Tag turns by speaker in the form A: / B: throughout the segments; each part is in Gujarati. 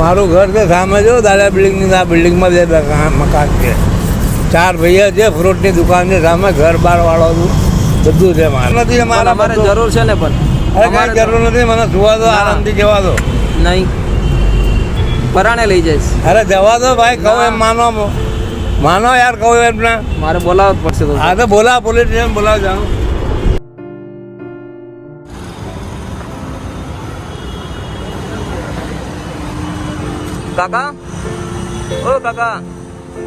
A: મારું ઘર છે સામે જો દાદા બિલ્ડિંગની આ બિલ્ડિંગમાં બે મકાન છે. 4 ભાઈઓ છે, ફ્રૂટની દુકાન છે સામે, ઘર બાર વાળો છું, બધું છે મારે. નથી
B: મારે જરૂર છે ને પણ
A: અરે કાંઈ જરૂર નથી, મને સુવા દો, આરામથી જવા દો.
B: નહીં પરાણે લઈ જઈશ.
A: અરે જવા દો ભાઈ, કહો એમ માનો યાર, કહો એમ ના.
B: મારે બોલાવવું જ પડશે તો.
A: હા તો બોલાવ, પોલીસ સ્ટેશન બોલાવ જાઓ.
B: કાકા, ઓ કાકા.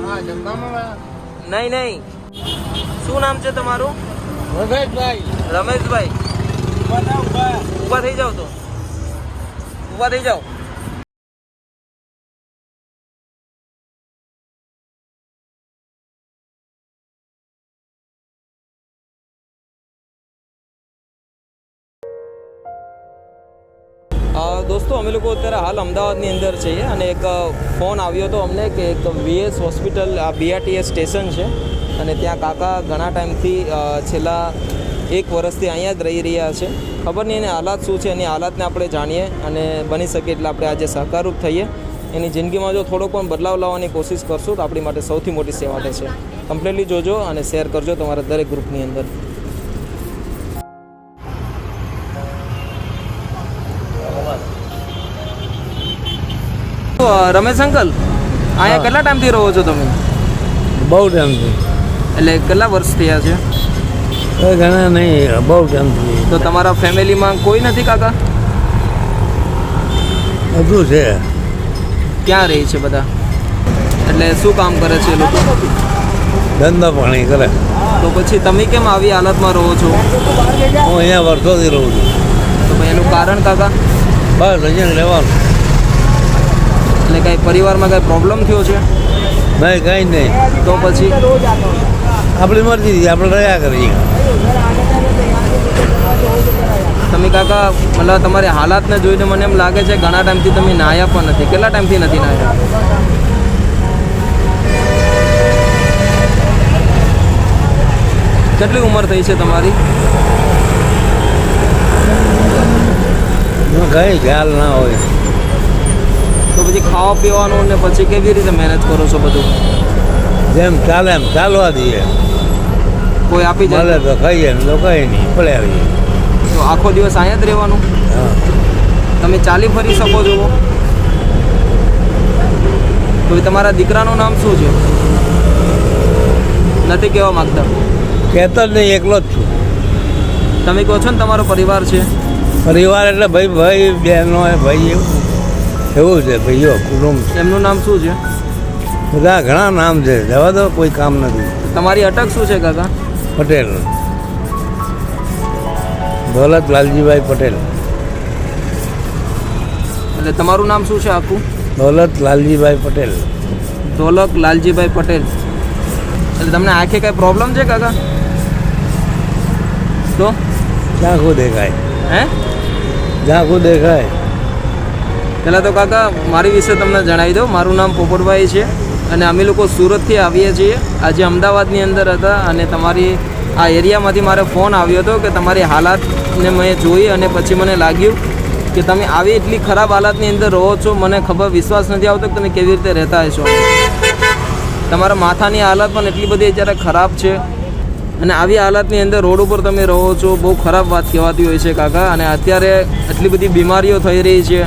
A: હા જમવામાં
B: નહીં શું નામ છે તમારું?
A: રમેશભાઈ.
B: રમેશભાઈ, ઊભા થઈ જાઓ તો, ઊભા થઈ જાઓ. દોસ્તો, અમે લોકો અત્યારે હાલ અમદાવાદની અંદર છીએ અને એક ફોન આવ્યો હતો અમને કે એક વીએસ હોસ્પિટલ, આ બીઆરટીએસ સ્ટેશન છે અને ત્યાં કાકા ઘણા ટાઈમથી છેલ્લા 1 વર્ષથી અહીંયા જ રહી રહ્યા છે. ખબર નહીં એની હાલાત શું છે, એની હાલાતને આપણે જાણીએ અને બની શકે એટલે આપણે આજે સહકારરૂપ થઈએ. એની જિંદગીમાં જો થોડો પણ બદલાવ લાવવાની કોશિશ કરશું તો આપણી માટે સૌથી મોટી સેવા થશે. કમ્પ્લીટલી જોજો અને શેર કરજો તમારા દરેક ગ્રુપની અંદર. રમેશ અંકલ, અહીંયા કેટલા ટાઈમથી રહો છો તમે?
A: બહુ ટાઈમથી.
B: એટલે કેટલા વર્ષ થયા છે?
A: ઘણા નહીં, બહુ ટાઈમથી.
B: તો તમારા ફેમિલીમાં કોઈ નથી કાકા?
A: બધું છે.
B: ક્યાં રહે છે બધા? એટલે શું કામ કરે છે એ લોકો?
A: ધંધો પાણી કરે.
B: તો પછી તમે કેમ આવી હાલતમાં રહો છો?
A: હું અહીંયા વર્ષોથી રહું છું.
B: તો ભાઈ એનું કારણ કાકા?
A: બસ અહીંયા રહેવાનું.
B: એટલે કાંઈ પરિવારમાં કાંઈ પ્રોબ્લેમ થયો છે?
A: નહીં, કાંઈ નહીં.
B: તો પછી
A: આપણી મરજીથી આપણે રહ્યા કરીએ.
B: તમે કાકા, મતલબ તમારી હાલાતને જોઈને મને એમ લાગે છે ઘણા ટાઈમથી તમે નાહ્યા પણ નથી. કેટલા ટાઈમથી નથી નાહ્યા? કેટલી ઉંમર થઈ છે તમારી?
A: કંઈ ખ્યાલ ના હોય.
B: તો પછી ખાવા પીવાનું ને પછી કેવી રીતે મેનેજ કરો છો બધું?
A: જેમ ચાલે એમ ચાલવા દઈએ.
B: કોઈ આપી
A: ચાલે
B: જાય
A: તો ખાઈએ ને તો કંઈ નહીં, પડે આવીએ.
B: તો આખો દિવસ અહીંયા જ રહેવાનું?
A: હા.
B: તમે ચાલી ફરી શકો છો? તો તમારા દીકરાનું નામ શું છે? નથી કહેવા માગતા?
A: કહેતો જ નહીં, એકલો જ છું.
B: તમે કહો છો ને તમારો પરિવાર છે.
A: પરિવાર એટલે ભાઈ બહેનો ભાઈ એવું છે, ભાઈઓ કુટુંબ.
B: એમનું નામ શું છે?
A: બધા ઘણા નામ છે, જવા દો, કોઈ કામ નથી.
B: તમારી અટક શું છે કાકા?
A: પટેલ, દોલત લાલજીભાઈ પટેલ.
B: એટલે તમારું નામ શું છે આખું?
A: દોલત લાલજીભાઈ પટેલ.
B: દોલત લાલજીભાઈ પટેલ. એટલે તમને આંખે કાંઈ પ્રોબ્લેમ છે કાકા? તો
A: ઝાંખું દેખાય.
B: હે?
A: ઝાંખું દેખાય.
B: પહેલાં તો કાકા મારી વિશે તમને જણાવી દઉં. મારું નામ પોપટભાઈ છે અને અમે લોકો સુરતથી આવીએ છીએ. આજે અમદાવાદની અંદર હતા અને તમારી આ એરિયામાંથી મારે ફોન આવ્યો હતો કે તમારી હાલાતને મેં જોઈ અને પછી મને લાગ્યું કે તમે આવી એટલી ખરાબ હાલાતની અંદર રહો છો. મને વિશ્વાસ નથી આવતો કે તમે કેવી રીતે રહેતા હશો. તમારા માથાની હાલત પણ એટલી બધી જ્યારે ખરાબ છે અને આવી હાલતની અંદર રોડ ઉપર તમે રહો છો. બહુ ખરાબ વાત કહેવાતી હોય છે કાકા. અને અત્યારે એટલી બધી બીમારીઓ થઈ રહી છે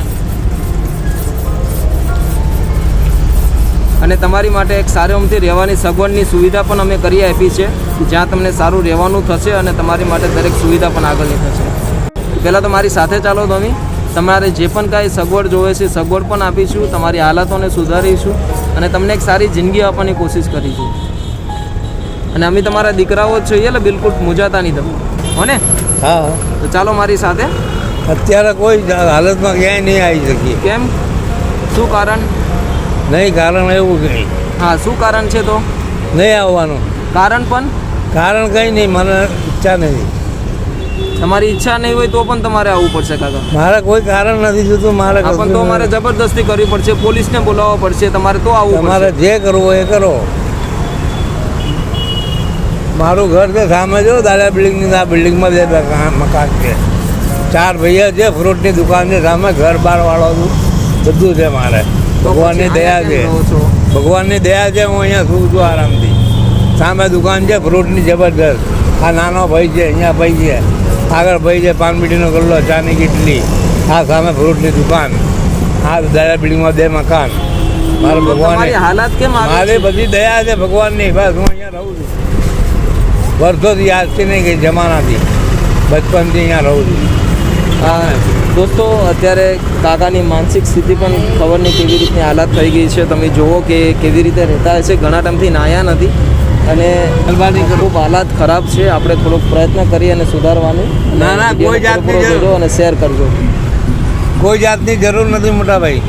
B: અને તમારી માટે એક સારી રહેવાની સગવડની સુવિધા પણ અમે કરી આપી છે, જ્યાં તમને સારું રહેવાનું થશે અને તમારી માટે દરેક સુવિધા પણ આગળની થશે. પહેલાં તો મારી સાથે ચાલો તમે. તમારે જે પણ કાંઈ સગવડ જોવે છે સગવડ પણ આપીશું, તમારી હાલતોને સુધારીશું અને તમને એક સારી જિંદગી આપવાની કોશિશ કરીશું. અને અમે તમારા દીકરાઓ જ છીએ એટલે બિલકુલ મૂંઝાતા નહીં તમે, હો ને?
A: હા.
B: તો ચાલો મારી સાથે.
A: અત્યારે કોઈ હાલતમાં ક્યાંય નહીં આવી શકીએ.
B: કેમ? શું કારણ?
A: નહીં, કારણ એવું કંઈ.
B: હા, શું કારણ છે? તો
A: નહીં આવવાનું
B: કારણ પણ?
A: કારણ કંઈ નહીં, મને ઈચ્છા નથી.
B: તમારી ઈચ્છા નહીં હોય તો પણ તમારે આવવું પડશે કાકા.
A: મારે કોઈ કારણ નથી જોતું. મારે
B: પણ તો મારે જબરદસ્તી કરવી પડશે, પોલીસને બોલાવવા પડશે, તમારે તો આવવું
A: તમારે
B: પડશે.
A: જે કરવું એ કરો. મારું ઘર છે સામે જો દાદા બિલ્ડિંગની આ બિલ્ડિંગમાં બે મકાન છે. 4 ભાઈઓ છે, ફ્રૂટની દુકાન છે સામે, ઘર બાર વાળો છું, બધું છે મારે.
B: તો
A: ભગવાનની
B: પછી
A: દયા છે.
B: અહીંયા કેમ રહો છો?
A: ભગવાનની દયા છે. હું અહીંયા સુઉં છું આરામથી. સામે દુકાન છે ફ્રૂટની જબરદસ્ત. આ નાનો ભાઈ છે, અહીંયા ભાઈ છે, આગળ ભાઈ છે, પાન મીઠીનો ગલ્લો, ચાની કીટલી, આ સામે ફ્રૂટની દુકાન, આ દાદા બિલ્ડિંગમાં 2 મકાન. મારે
B: તો
A: ભગવાન
B: તમારી હાલાત કેમ આવી
A: મારી
B: છે?
A: બધી દયા છે ભગવાનની. બસ હું અહીંયા રહું છું વર્ષોથી, આજથી નહીં કે જમાનાથી, બચપનથી અહીંયા રહું છું.
B: દોસ્તો અત્યારે કાકાની માનસિક સ્થિતિ પણ ખબર નહીં કેવી રીતની હાલાત થઈ ગઈ છે. તમે જુઓ કે કેવી રીતે રહેતા હશે. ઘણા ટાઈમથી નાહ્યા નથી અને ખૂબ હાલાત ખરાબ છે. આપણે થોડોક પ્રયત્ન કરીએ અને સુધારવાનું.
A: ના, ના, કોઈ જાતની જરૂર-
B: અને શેર કરજો.
A: કોઈ જાતની જરૂર નથી મોટા ભાઈ.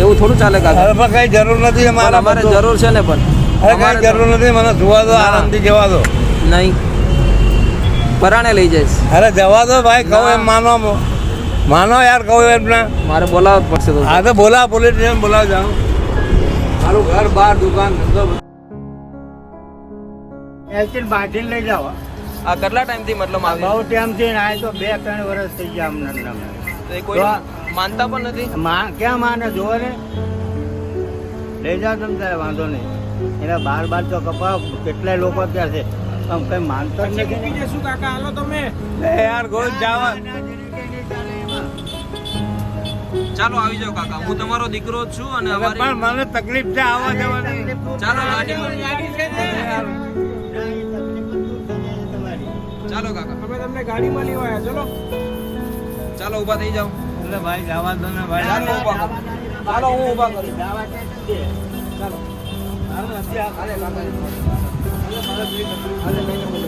B: એવું થોડું ચાલે કાકા.
A: અરે પણ કઈ જરૂર નથી
B: પણ
A: અમારે.
B: અમારે જરૂર છે ને પણ
A: અરે
B: અમારે
A: કઈ જરૂર નથી. મને સુવા દો,
B: ના.
A: આરામથી જવા દો.
B: નહીં પરાણે લઈ જઈશ.
A: અરે જવા દો ભાઈ. કહું
B: ના.
A: એમ માનો યાર, કહું એમ ના.
B: મારે બોલાવવું જ પડશે તો.
A: હા તો બોલા, પોલીસ સ્ટેશન બોલાવ જાઉં. મારું ઘર બહાર દુકાન ધંધો
C: એસી બાંધીને લઈ જાઓ.
B: આ કેટલા ટાઈમથી મતલબ આવી
C: બહુ ટાઈમથી ના તો 2-3 વર્ષ થઈ ગયા અમને.
B: તો એ કોઈ માનતા પણ નથી.
C: ક્યાં માને જોવો ને લઈ જાઓ તમે ત્યારે વાંધો નહીં. એના બાર તો કપાવ કેટલાય લોકો ત્યાં છે આમ કઈ માનતા જ નથી.
B: શું કાકા હાલો તમે.
A: યાર ગોળ જવા.
B: ચાલો આવી જાઓ કાકા. હું તમારો દીકરો જ છું અને
A: પણ
B: અમારી
A: મને તકલીફ છે આવવા જવાની.
B: ચાલો ગાડીમાં. ચાલો કાકા. અમે તમને ગાડીમાં લેવા આવ્યા. ચલો ચાલો ઊભા થઈ જાઓ.
A: એટલે ભાઈ જવા દો ને ભાઈ.
B: ચાલો ઊભા કરો. ચાલો હું ઊભા કરું. ચાલો હાલે કાકા. હાલે લઈને બોલો.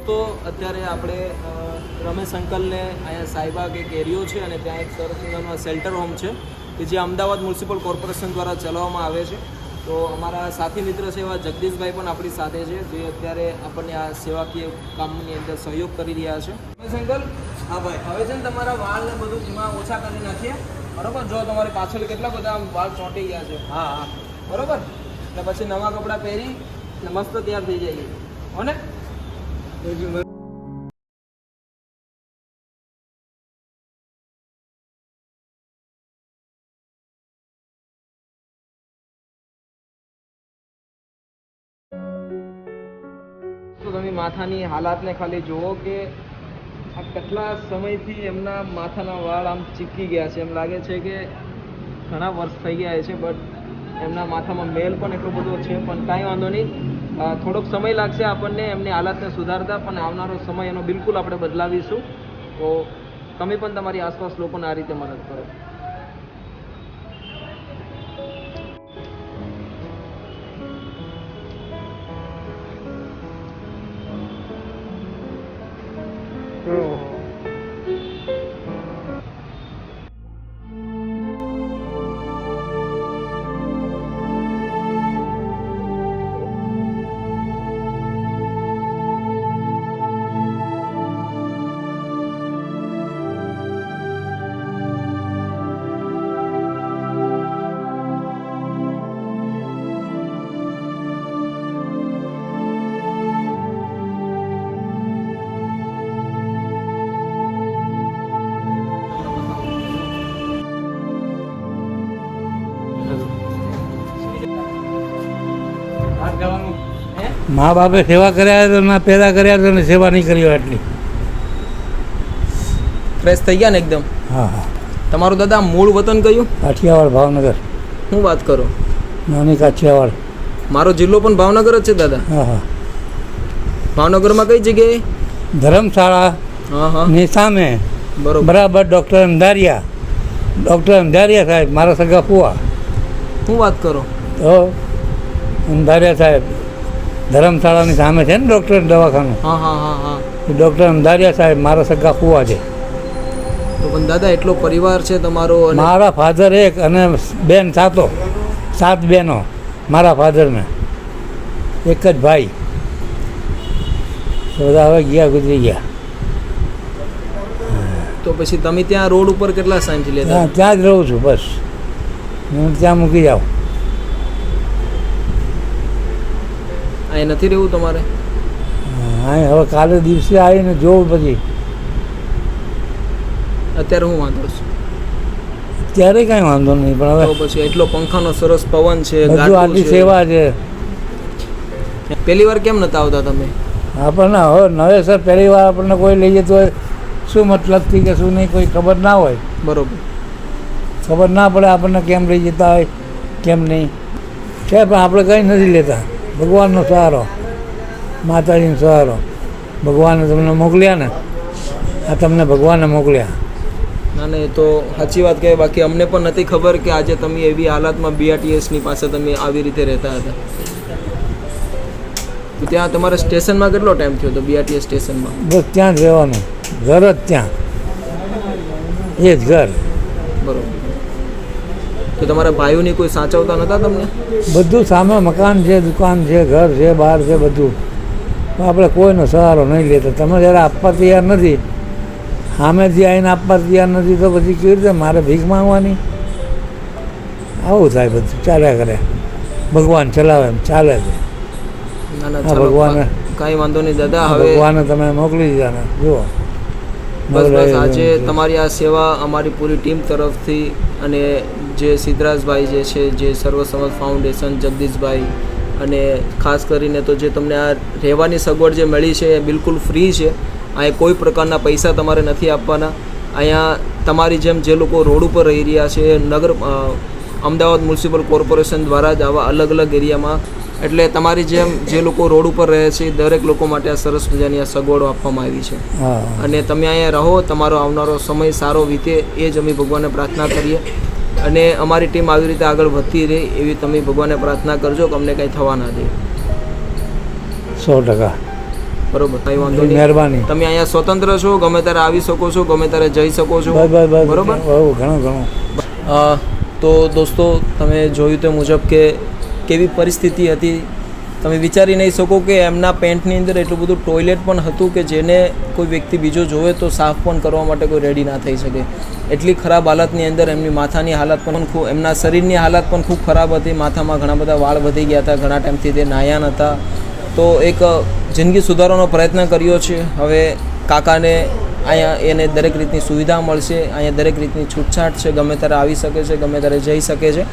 B: તો અત્યારે આપણે રમેશ અંકલને અહીંયા સાઈબાગ એક એરિયો છે અને ત્યાં એક સરસ મજાનો શેલ્ટર હોમ છે કે જે અમદાવાદ મ્યુનિસિપલ કોર્પોરેશન દ્વારા ચલાવવામાં આવે છે. તો અમારા સાથી મિત્ર છે એવા જગદીશભાઈ પણ આપણી સાથે છે જે અત્યારે આપણને આ સેવાકીય કામની અંદર સહયોગ કરી રહ્યા છે. રમેશ અંકલ, હા ભાઈ, હવે છે ને તમારા વાળ ને બધું એમાં ઓછા કરી નાખીએ. બરોબર, જો તમારી પાછળ કેટલા બધા આમ વાળ ચોંટી ગયા છે.
A: હા હા
B: બરોબર, એટલે પછી નવા કપડાં પહેરી ને મસ્ત તૈયાર થઈ જઈએ. હો ને? તો તમે માથાની હાલાતને ખાલી જુઓ કે આ કેટલા સમયથી એમના માથાના વાળ આમ ચીપકી ગયા છે. એમ લાગે છે કે ઘણા વર્ષ થઈ ગયા છે, બટ એમના માથામાં મેલ પણ એટલો બધો છે. પણ કાંઈ વાંધો નહીં, થોડોક સમય લાગશે આપણને એમની હાલતને સુધારતા, પણ આવનારો સમય એનો બિલકુલ આપણે બદલાવીશું. તો તમે પણ તમારી આસપાસ લોકોને આ રીતે મદદ કરો.
A: મા બાપે સેવા કર્યા તો ના પેદા કર્યા તો ને સેવા નહીં કરી હોય આટલી.
B: ફ્રેશ થઈ ગયા ને એકદમ.
A: હા હા.
B: તમારું દાદા મૂળ વતન કયું?
A: કાઠિયાવાડ, ભાવનગર.
B: હું વાત કરો?
A: નાની કાઠિયાવાડ.
B: મારો જિલ્લો પણ ભાવનગર જ છે દાદા.
A: હા હા.
B: ભાવનગરમાં કઈ જગ્યાએ?
A: ધર્મશાળા
B: હા હા,
A: ની સામે
B: બરોબર.
A: બરાબર ડૉક્ટર અંધારિયા. ડૉક્ટર અંધારિયા સાહેબ મારા સગા ફુવા.
B: હું વાત કરો?
A: તો અંધારિયા સાહેબ ધર્મશાળાની સામે છે ને ડૉક્ટર દવાખાનું.
B: હા હા હા હા.
A: એ ડૉક્ટર અંધારિયા સાહેબ મારા સગા ફુવા છે.
B: તો પણ દાદા એટલો પરિવાર છે તમારો અને
A: મારા ફાધર એક અને બેન સાત બહેનો મારા ફાધરને. એક જ ભાઈ. તો બધા હવે ગયા ગુજરી ગયા.
B: તો પછી તમે ત્યાં રોડ ઉપર કેટલા ટાઈમથી લેતા
A: ત્યાં ત્યાં જ રહું છું બસ. હું ત્યાં મૂકી જાઉં.
B: અહીં નથી રહેવું તમારે?
A: હા હવે કાલે દિવસે આવીને જોઉં પછી.
B: અત્યારે હું વાંધો છું
A: ત્યારે કાંઈ વાંધો નહીં પણ હવે
B: તો પછી એટલો પંખાનો સરસ પવન છે,
A: બધું
B: ગાડું
A: આટલી
B: છે.
A: સેવા છે.
B: પહેલી વાર કેમ નતા આવતા તમે?
A: આપણને હવે નવેસર પહેલી વાર આપણને કોઈ લઈ જતું હોય શું મતલબથી કે શું નહીં કોઈ ખબર ના હોય.
B: બરોબર.
A: ખબર ના પડે આપણને કેમ લઈ જતા હોય કેમ નહીં છે પણ આપણે કંઈ નથી લેતા. ભગવાનનો સહારો, માતાજીનો સહારો. ભગવાને તમને મોકલ્યા ને, આ તમને ભગવાને મોકલ્યા.
B: ના ના, એ તો સાચી વાત કહે. બાકી અમને પણ નથી ખબર કે આજે તમે એવી હાલતમાં BRTSની પાસે તમે આવી રીતે રહેતા હતા. તો ત્યાં તમારા સ્ટેશનમાં કેટલો ટાઈમ થયો હતો? BRTS સ્ટેશનમાં
A: બસ ત્યાં જ રહેવાનું. ઘર જ ત્યાં, એ જ ઘર.
B: બરોબર. તો તમારા ભાઈઓની કોઈ સાચવતા નહોતા તમને?
A: બધું સામે મકાન છે, દુકાન છે, ઘર છે, બહાર છે, બધું. તો આપણે કોઈનો સહારો નહીં લેતા. તમે જ્યારે આપવા તૈયાર નથી, સામેથી આવીને આપવા તૈયાર નથી તો પછી કેવી રીતે મારે ભીખ માંગવાની? આવું થાય બધું, ચાલ્યા કરે. ભગવાન ચલાવે એમ ચાલે છે.
B: ના ના,
A: હા,
B: ચાલો,
A: ભગવાને
B: કાંઈ વાંધો નહીં દાદા. હવે
A: ભગવાને તમે મોકલી દીધા ને જુઓ.
B: બસ બસ આજે તમારી આ સેવા અમારી પૂરી ટીમ તરફથી અને જે સિદ્ધરાજભાઈ જે છે, જે સર્વસમત ફાઉન્ડેશન, જગદીશભાઈ, અને ખાસ કરીને તો જે તમને આ રહેવાની સગવડ જે મળી છે એ બિલકુલ ફ્રી છે. અહીંયા કોઈ પ્રકારના પૈસા તમારે નથી આપવાના. અહીંયા તમારી જેમ જે લોકો રોડ ઉપર રહી રહ્યા છે, અમદાવાદ મ્યુનિસિપલ કોર્પોરેશન દ્વારા જ આવા અલગ અલગ એરિયામાં, એટલે તમારી જેમ જે લોકો રોડ ઉપર રહે છે દરેક લોકો માટે આ સરસ મજાની આ સગવડો આપવામાં આવી છે.
A: હા,
B: અને તમે અહીંયા રહો, તમારો આવનારો સમય સારો વીતે એ જ અમે ભગવાનને પ્રાર્થના કરીએ. અને અમારી ટીમ આવી રીતે આગળ વધતી રહે એવી તમે ભગવાનને પ્રાર્થના કરજો કે અમને કંઈ થવા ના દે.
A: 100%.
B: બરોબર, કંઈ વાંધો નહીં.
A: મહેરબાની.
B: તમે અહીંયા સ્વતંત્ર છો, ગમે ત્યારે આવી શકો છો, ગમે ત્યારે જઈ શકો છો.
A: બસ બસ બસ
B: બરોબર.
A: ઘણું ઘણું.
B: તો દોસ્તો, તમે જોયું તે મુજબ કે કેવી પરિસ્થિતિ હતી. તમે વિચારી નહીં શકો કે એમના પેન્ટની અંદર એટલું બધું ટોયલેટ પણ હતું કે જેને કોઈ વ્યક્તિ બીજો જોવે તો સાફ પણ કરવા માટે કોઈ રેડી ના થઈ શકે. એટલી ખરાબ હાલતની અંદર એમની માથાની હાલત પણ ખૂબ, એમના શરીરની હાલત પણ ખૂબ ખરાબ હતી. માથામાં ઘણા બધા વાળ વધી ગયા હતા, ઘણા ટાઈમથી તે નાયા નહોતા. તો એક જિંદગી સુધારવાનો પ્રયત્ન કર્યો છે. હવે કાકાને અહીંયા એને દરેક રીતની સુવિધા મળશે, અહીંયા દરેક રીતની છૂટછાટ છે, ગમે ત્યારે આવી શકે છે, ગમે ત્યારે જઈ શકે છે.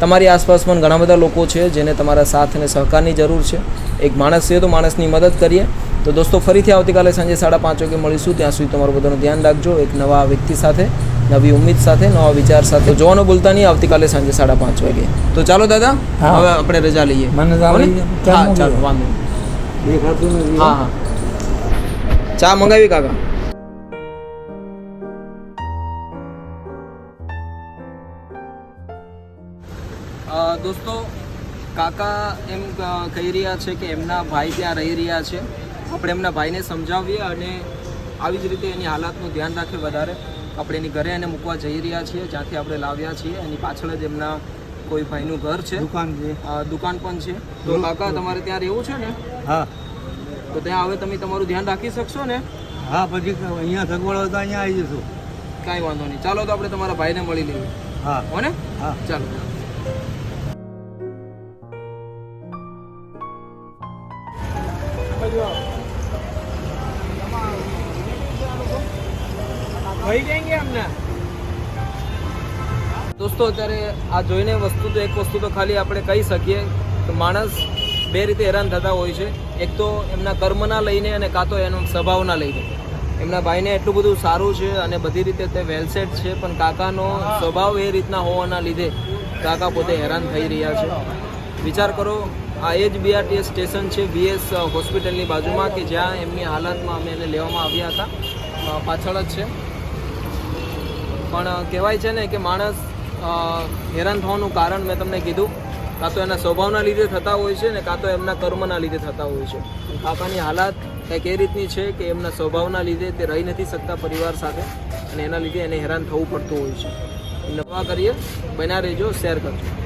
B: તમારી આસપાસ પણ ઘણા બધા લોકો છે જેને તમારા સાથ અને સહકારની જરૂર છે. એક માણસ છે તો માણસની મદદ કરીએ. તો દોસ્તો, ફરીથી આવતીકાલે સાંજે 5:30 વાગે મળીશું. ત્યાં સુધી તમારું બધાનું ધ્યાન રાખજો. એક નવા વ્યક્તિ સાથે, નવી ઉમ્મીદ સાથે, નવા વિચાર સાથે. જોવાનું ભૂલતા નહીં આવતીકાલે સાંજે 5:30 વાગે. તો ચાલો દાદા,
A: હા.
B: હવે આપણે રજા લઈએ.
A: મને તો
B: બરાબર?
A: આવડી જાય.
B: હા, ચાલો, વાંધો નહીં.
A: દેખાતું નથી.
B: હા હા, ચા મંગાવી કાકા? દોસ્તો, કાકા એમ કહી રહ્યા છે કે એમના ભાઈ ત્યાં રહી રહ્યા છે. આપણે એમના ભાઈને સમજાવીએ અને આવી જ રીતે એની હાલતનું ધ્યાન રાખીએ. વધારે આપણે એની ઘરે એને મૂકવા જઈ રહ્યા છીએ, જ્યાંથી આપણે લાવ્યા છીએ. એની પાછળ જ એમના કોઈ ભાઈનું ઘર છે,
C: દુકાન છે.
B: દુકાન પણ છે. તો કાકા, તમારે ત્યાં રહેવું છે ને?
C: હા
B: તો ત્યાં હવે તમે તમારું ધ્યાન રાખી શકશો ને?
C: હા, પછી અહીંયા સગવડ હોય તો અહીંયા આવી જશું.
B: કાંઈ વાંધો નહીં. ચાલો, તો આપણે તમારા ભાઈને મળી લઈએ.
C: હા
B: હો ને?
C: હા.
B: ચાલો. દોસ્તો, અત્યારે આ જોઈને એક વસ્તુ તો ખાલી આપણે કહી શકીએ કે માણસ બે રીતે હેરાન થતા હોય છે. એક તો એમના કર્મના લઈને અને કાં તો એનો સ્વભાવના લઈને. એમના ભાઈને એટલું બધું સારું છે અને બધી રીતે તે વેલસેટ છે, પણ કાકાનો સ્વભાવ એ રીતના હોવાના લીધે કાકા પોતે હેરાન થઈ રહ્યા છે. વિચાર કરો, આ એ જ BRTS સ્ટેશન છે, BS હોસ્પિટલની બાજુમાં, કે જ્યાં એમની હાલતમાં અમે એને લેવામાં આવ્યા હતા. પાછળ જ છે. પણ કહેવાય છે ને કે માણસ હેરાન થવાનું કારણ મેં તમને કીધું, કાં તો એના સ્વભાવના લીધે થતા હોય છે ને કાં તો એમના કર્મના લીધે થતા હોય છે. કાકાની હાલત કંઈક એ રીતની છે કે એમના સ્વભાવના લીધે તે રહી નથી શકતા પરિવાર સાથે, અને એના લીધે એને હેરાન થવું પડતું હોય છે. નવા કરીએ, બન્યા રહેજો, શેર કરજો.